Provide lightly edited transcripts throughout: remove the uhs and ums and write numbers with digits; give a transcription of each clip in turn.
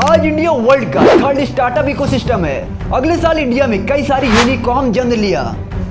आज India world का third startup ecosystem है। अगले साल इंडिया में कई सारी यूनिकॉर्न जन्म लिया।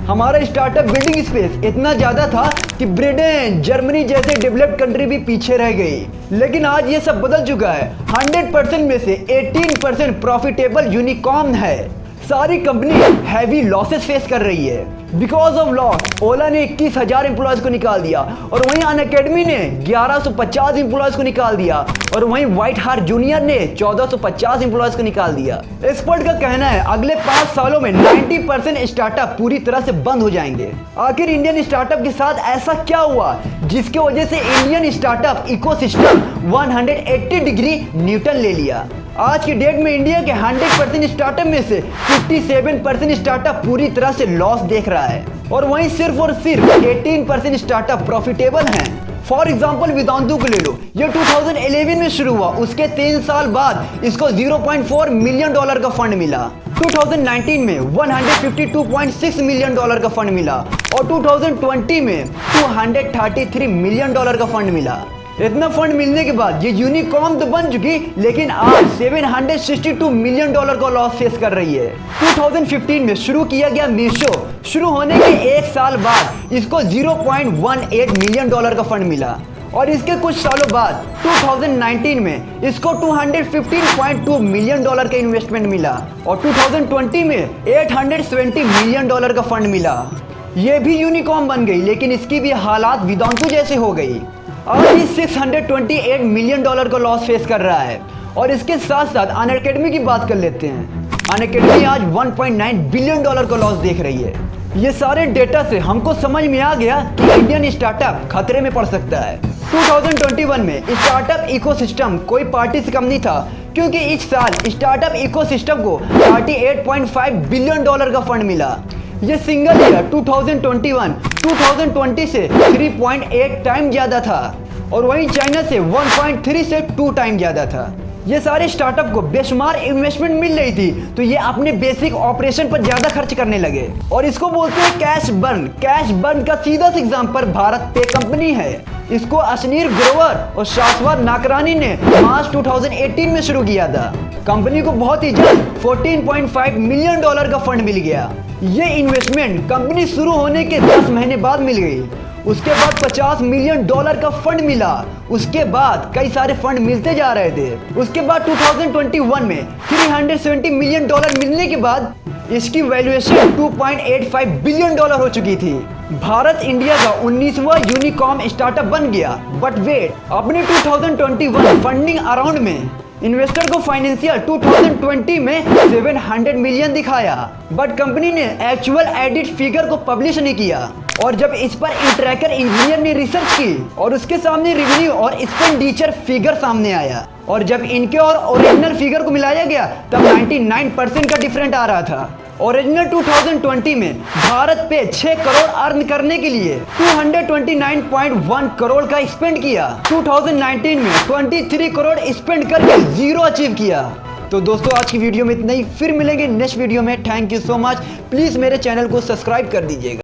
हमारा स्टार्टअप बिल्डिंग स्पेस इतना ज्यादा था कि ब्रिटेन, जर्मनी जैसे डेवलप्ड कंट्री भी पीछे रह गई। लेकिन आज ये सब बदल चुका है। 100% में से 18% प्रॉफिटेबल यूनिकॉर्न है। सारी कंपनी हैवी लॉसेस फेस कर रही है। बिकॉज ऑफ लॉस ओला ने 21,000 एम्प्लॉयज को निकाल दिया और वहीं अनअकैडमी ने 1150 एम्प्लॉयज को निकाल दिया और वहीं व्हाइट हार्ट जूनियर ने 1450 एम्प्लॉयज को निकाल दिया। एक्सपर्ट का कहना है अगले 5 सालों में 90% स्टार्टअप पूरी तरह से बंद हो जाएंगे। आखिर इंडियन स्टार्टअप के साथ ऐसा क्या हुआ जिसकी वजह से Indian startup ecosystem 180 degree Newton ले लिया। आज की डेट में इंडिया के 100% स्टार्टअप में से 57% स्टार्टअप पूरी तरह से लॉस देख रहा है और वहीं सिर्फ और सिर्फ 18% स्टार्टअप प्रॉफिटेबल हैं। फॉर एग्जाम्पल वेदांतु को ले लो, ये 2011 में शुरू हुआ। उसके 3 साल बाद इसको $0.4 मिलियन का फंड मिला। 2019 में $152.6 मिलियन का फंड मिला और 2020 में $233 मिलियन का फंड मिला। इतना फंड मिलने के बाद ये यूनिकॉर्न तो बन चुकी, लेकिन आज $762 मिलियन का लॉस फेस कर रही है। 2015 में शुरू किया गया मीशो, शुरू होने के 1 साल बाद इसको $0.18 मिलियन का फंड मिला और इसके कुछ सालों बाद 2019 में इसको $215.2 मिलियन का इन्वेस्टमेंट मिला और 2020 में $870 मिलियन का फंड मिला। ये भी यूनिकॉर्न बन गई, लेकिन इसकी भी हालात वेदांतु जैसे हो गई। आज ही $628 मिलियन का लॉस फेस कर रहा है। और इसके साथ साथ अनअकैडमी की बात कर लेते हैं। अनअकैडमी आज $1.9 बिलियन का लॉस देख रही है। ये सारे डेटा से हमको समझ में आ गया कि इंडियन स्टार्टअप खतरे में पड़ सकता है। 2021 में स्टार्टअप इकोसिस्टम कोई पार्टी से कम नहीं था, क्योंकि इस साल स्टार्टअप इकोसिस्टम को $38.5 बिलियन का फंड मिला। ये सिंगल ईयर 2020 से 3.8 टाइम ज़्यादा था और वहीं चाइना से 1.3 से 2 टाइम ज़्यादा था। ये सारे स्टार्टअप को बेशुमार इन्वेस्टमेंट मिल रही थी, तो ये अपने बेसिक ऑपरेशन पर ज़्यादा खर्च करने लगे और इसको बोलते हैं कैश बर्न। कैश बर्न का सीधा एग्जाम्पल भारत पे कंपनी है। इसको अशनीर ग्रोवर और शाश्वत नागरानी ने मार्च 2018 में शुरू किया था। कंपनी को बहुत ही जल्द $14.5 मिलियन का फंड मिल गया। ये इन्वेस्टमेंट कंपनी शुरू होने के 10 महीने बाद मिल गई। उसके बाद $50 मिलियन का फंड मिला। उसके बाद कई सारे फंड मिलते जा रहे थे। उसके बाद 2021 में $370 मिलियन मिलने के बाद इसकी वैल्यूएशन $2.85 बिलियन हो चुकी थी। भारत इंडिया का 19वां यूनिकॉर्न स्टार्टअप बन गया। बट वेट, अपने 2021 फंडिंग अराउंड में इन्वेस्टर को फाइनेंशियल 2020 में 700 मिलियन दिखाया, बट कंपनी ने एक्चुअल एडिट फिगर को पब्लिश नहीं किया। और जब इस पर इंट्रैकर इंजीनियर ने रिसर्च की और उसके सामने रिवेन्यू और एक्सपेंडिचर फिगर सामने आया और जब इनके और ओरिजिनल फिगर को मिलाया गया तब 99% का डिफरेंट आ रहा था। ओरिजिनल 2020 में भारत पे 6 करोड़ अर्न करने के लिए 229.1 करोड़ का स्पेंड किया। 2019 में 23 करोड़ स्पेंड करके 0 अचीव किया। तो दोस्तों आज की वीडियो में इतना ही, फिर मिलेंगे नेक्स्ट वीडियो में। Thank you so much. Please मेरे चैनल को सब्सक्राइब कर दीजिएगा।